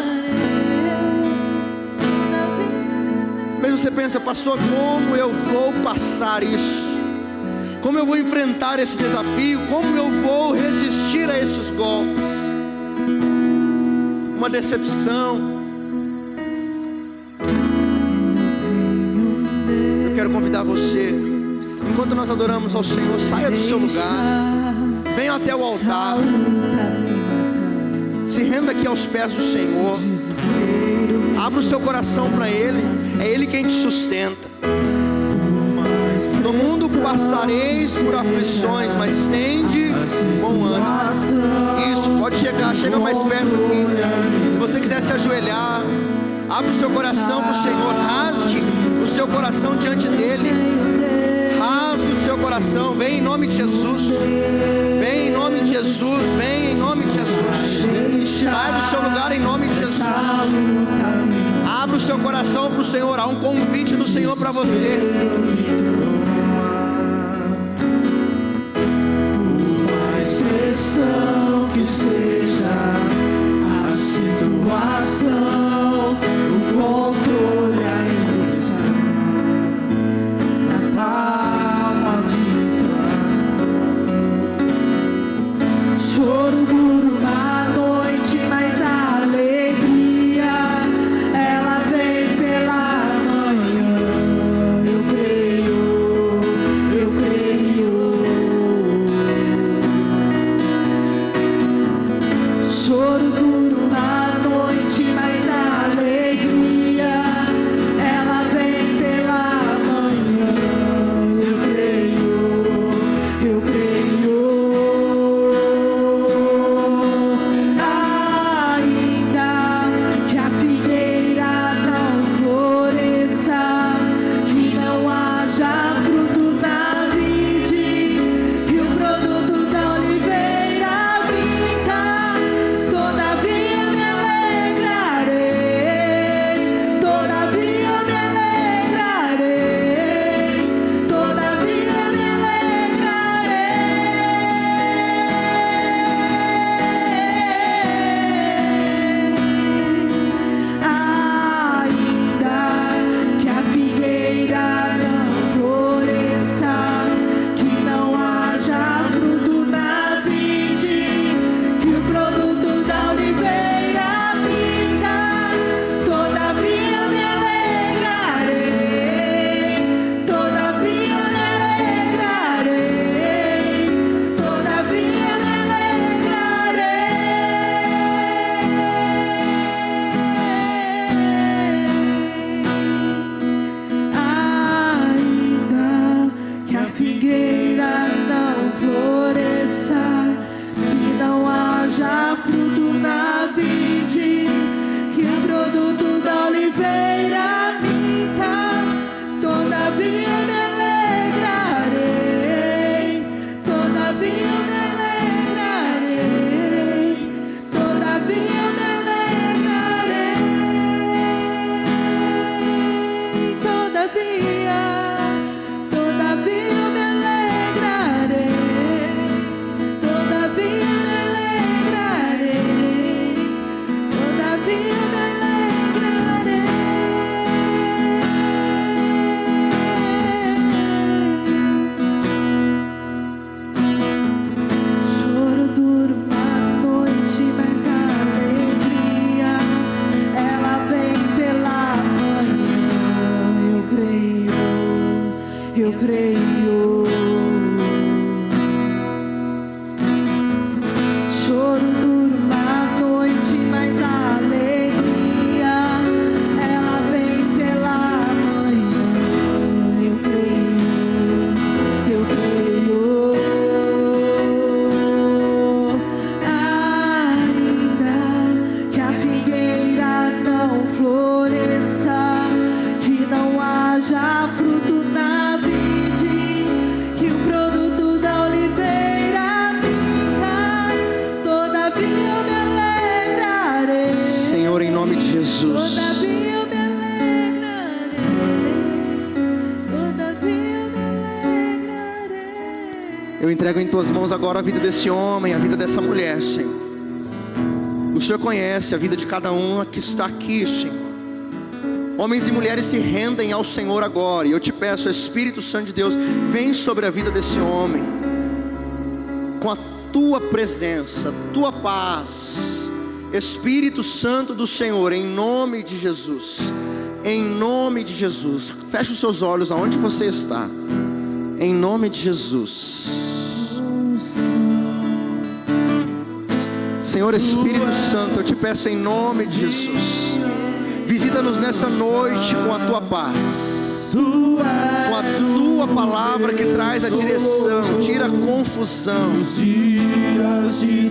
Mas você pensa, pastor, como eu vou passar isso? Como eu vou enfrentar esse desafio? Como eu vou resistir a esses golpes? Uma decepção. Eu quero convidar você, enquanto nós adoramos ao Senhor, saia do seu lugar, venha até o altar, se renda aqui aos pés do Senhor, abra o seu coração para Ele, é Ele quem te sustenta. No mundo passareis por aflições, mas tende bom ânimo. Isso, pode chegar, chega mais perto aqui. Se você quiser se ajoelhar, abre o seu coração para o Senhor, rasgue o seu coração diante dEle, rasgue o seu coração, vem em nome de Jesus, vem em nome de Jesus, vem em nome de Jesus, sai do seu lugar em nome de Jesus, abra o seu coração para o Senhor, há um convite do Senhor para você. Expressão que seja a situação, o controle ainda está na palma de tuas mãos. Choro duro uma noite, mas a alegria ela vem pela manhã. Eu creio. Choro duro na noite, mas a alegria ela vem pela manhã. Eu creio. Ainda que a figueira não floresça, que não haja fruto na vide, que o produto da oliveira brinca, todavia me alegrarei, todavia me alegrarei, todavia me alegrarei. Ainda que a figueira não floresça, que não haja fruto na vide, que o produto da oliveira brinca, todavia me alegrarei, todavia me alegrarei, todavia me alegrarei. Ainda que a figueira não floresça, que não haja fruto na vide, que o produto da oliveira minta, todavia me alegrarei, todavia me alegrarei, todavia me alegrarei, todavia me alegrarei, todavia me alegrarei, todavia me alegrarei. Choro duro uma noite, mas a alegria ela vem pela manhã. Eu creio. Choro duro uma noite, mas a alegria ela vem pela manhã. Eu creio. Ainda que a figueira não floresça, que não haja fruto na vide, entrego em tuas mãos agora a vida desse homem, a vida dessa mulher, Senhor. O Senhor conhece a vida de cada um que está aqui, Senhor. Homens e mulheres se rendem ao Senhor agora. E eu te peço, Espírito Santo de Deus, vem sobre a vida desse homem, com a tua presença, tua paz. Espírito Santo do Senhor, em nome de Jesus. Em nome de Jesus. Feche os seus olhos aonde você está. Em nome de Jesus. Senhor Espírito Santo, eu te peço em nome de Jesus, visita-nos nessa noite com a tua paz, com a tua palavra que traz a direção, tira a confusão,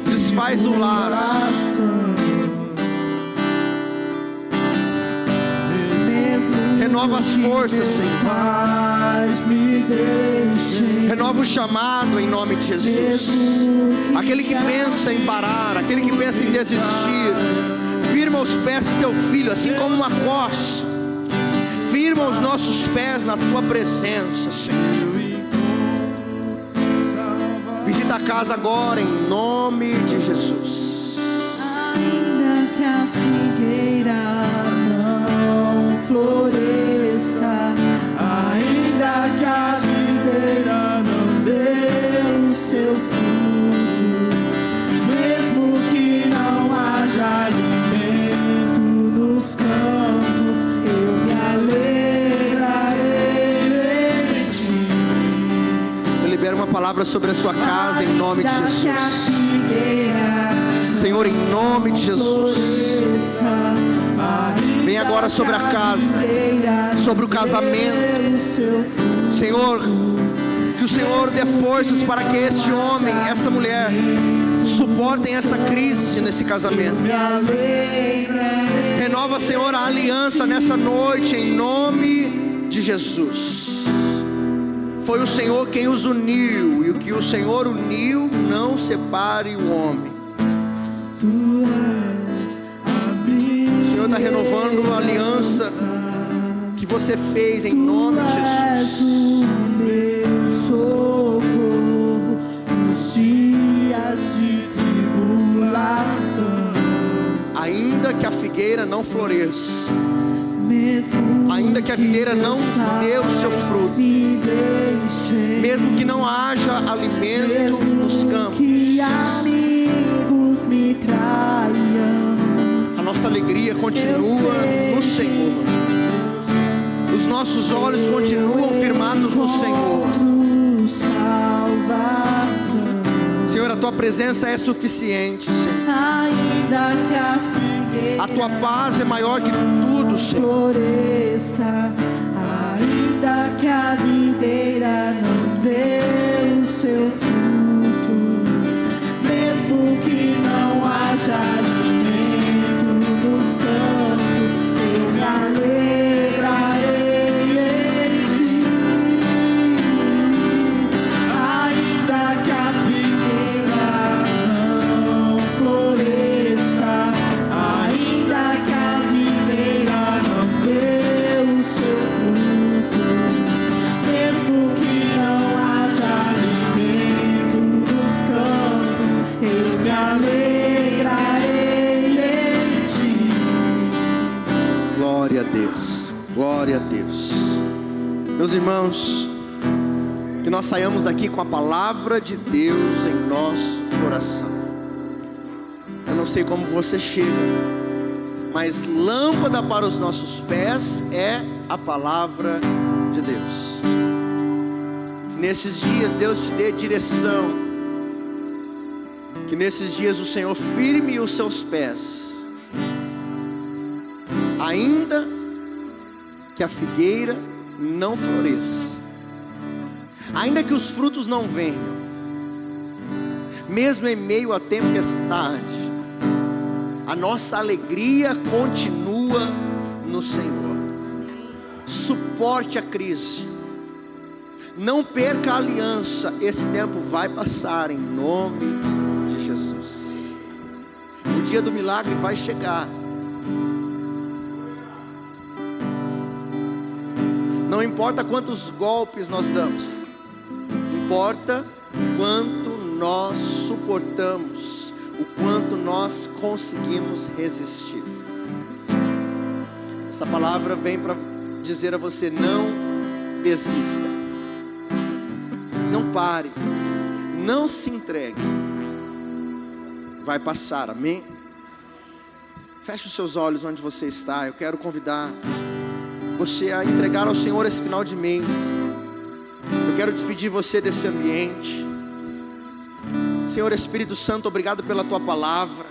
desfaz o laço, renova as forças, Senhor. Renova o chamado em nome de Jesus. Aquele que pensa em parar, aquele que pensa em desistir, firma os pés do teu filho, assim como uma costa. Firma os nossos pés na tua presença, Senhor. Visita a casa agora em nome de Jesus. Ainda que a figueira não floresça, ainda que a videira não dê o seu fruto, mesmo que não haja alimento nos campos, eu me alegrarei em ti. Eu libero uma palavra sobre a sua casa em nome de Jesus. Senhor, em nome de Jesus, vem agora sobre a casa, sobre o casamento. Senhor, que o Senhor dê forças para que este homem, esta mulher suportem esta crise nesse casamento. Renova, Senhor, a aliança nessa noite em nome de Jesus. Foi o Senhor quem os uniu, e o que o Senhor uniu não separe o homem. O Senhor está renovando a aliança que você fez em nome de Jesus. Meu socorro nos dias de tribulação. Ainda que a figueira não floresça, Mesmo ainda que a videira não dê o seu fruto, mesmo que não haja alimento nos campos, que amigos me traiam, a nossa alegria continua no Senhor. Os nossos olhos continuam firmados no Senhor. Senhor, a tua presença é suficiente, Senhor. Ainda que a figueira A tua paz é maior que tudo, Senhor. floresça, ainda que a videira não dê o seu fruto, mesmo que não haja alimento nos campos, eu me alegrarei em ti. Ainda que a figueira não floresça, ainda que a videira não dê o seu fruto, mesmo que não haja alimento nos campos, eu me alegrarei em ti. Glória a Deus, glória a Deus. Meus irmãos, que nós saiamos daqui com a palavra de Deus em nosso coração. Eu não sei como você chega, mas lâmpada para os nossos pés é a palavra de Deus. Que nesses dias Deus te dê direção, que nesses dias o Senhor firme os seus pés, ainda que a figueira não floresça, ainda que os frutos não venham, mesmo em meio à tempestade, a nossa alegria continua no Senhor. Suporte a crise, não perca a aliança, esse tempo vai passar em nome de Jesus. O dia do milagre vai chegar. Não importa quantos golpes nós damos, importa o quanto nós suportamos, o quanto nós conseguimos resistir. Essa palavra vem para dizer a você: não desista, não pare, não se entregue, vai passar, amém? Feche os seus olhos onde você está. Eu quero convidar você a entregar ao Senhor esse final de mês. Eu quero despedir você desse ambiente. Senhor Espírito Santo, obrigado pela Tua palavra,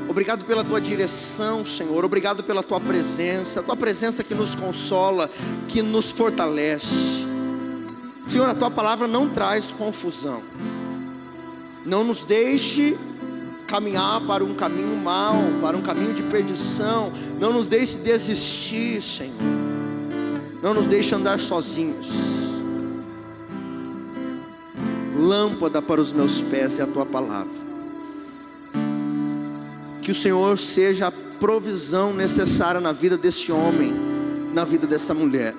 obrigado pela Tua direção, Senhor, obrigado pela Tua presença, a Tua presença que nos consola, que nos fortalece. Senhor, a Tua palavra não traz confusão, não nos deixe caminhar para um caminho mau, para um caminho de perdição, não nos deixe desistir, Senhor, não nos deixe andar sozinhos. Lâmpada para os meus pés é a Tua palavra. Que o Senhor seja a provisão necessária na vida deste homem, na vida dessa mulher.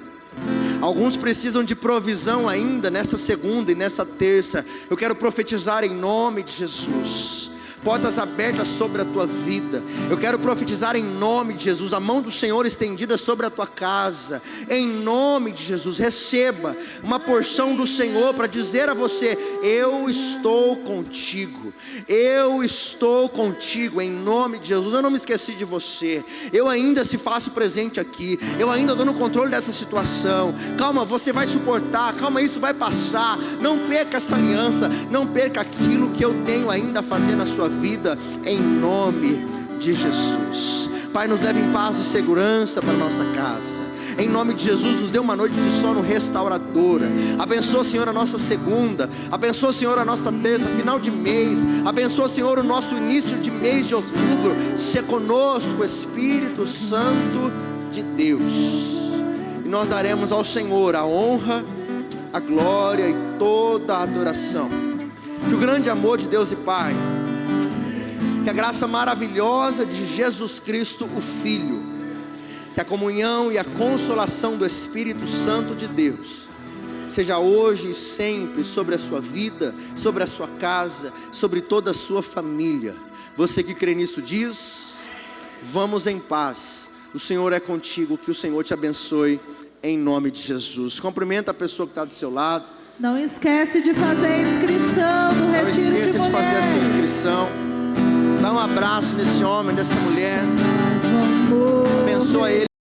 Alguns precisam de provisão ainda nesta segunda e nesta terça. Eu quero profetizar em nome de Jesus, portas abertas sobre a tua vida. Eu quero profetizar em nome de Jesus, a mão do Senhor estendida sobre a tua casa. Em nome de Jesus, receba uma porção do Senhor para dizer a você: eu estou contigo, eu estou contigo, em nome de Jesus. Eu não me esqueci de você, eu ainda se faço presente aqui, eu ainda estou no controle dessa situação. Calma, você vai suportar, calma, isso vai passar. Não perca essa aliança, não perca aquilo que eu tenho ainda a fazer na sua vida, em nome de Jesus. Pai, nos leve em paz e segurança para nossa casa. Em nome de Jesus, nos dê uma noite de sono restauradora. Abençoa, Senhor, a nossa segunda. Abençoa, Senhor, a nossa terça, final de mês. Abençoa, Senhor, o nosso início de mês de outubro. Se conosco, Espírito Santo de Deus. E nós daremos ao Senhor a honra, a glória e toda a adoração. Que o grande amor de Deus e Pai, que a graça maravilhosa de Jesus Cristo, o Filho, que a comunhão e a consolação do Espírito Santo de Deus seja hoje e sempre sobre a sua vida, sobre a sua casa, sobre toda a sua família. Você que crê nisso diz: vamos em paz, o Senhor é contigo. Que o Senhor te abençoe em nome de Jesus. Cumprimenta a pessoa que está do seu lado. Não esquece de fazer a inscrição no Retiro de Mulheres. Não esqueça de fazer a sua inscrição. Dá um abraço nesse homem, nessa mulher. Abençoa ele.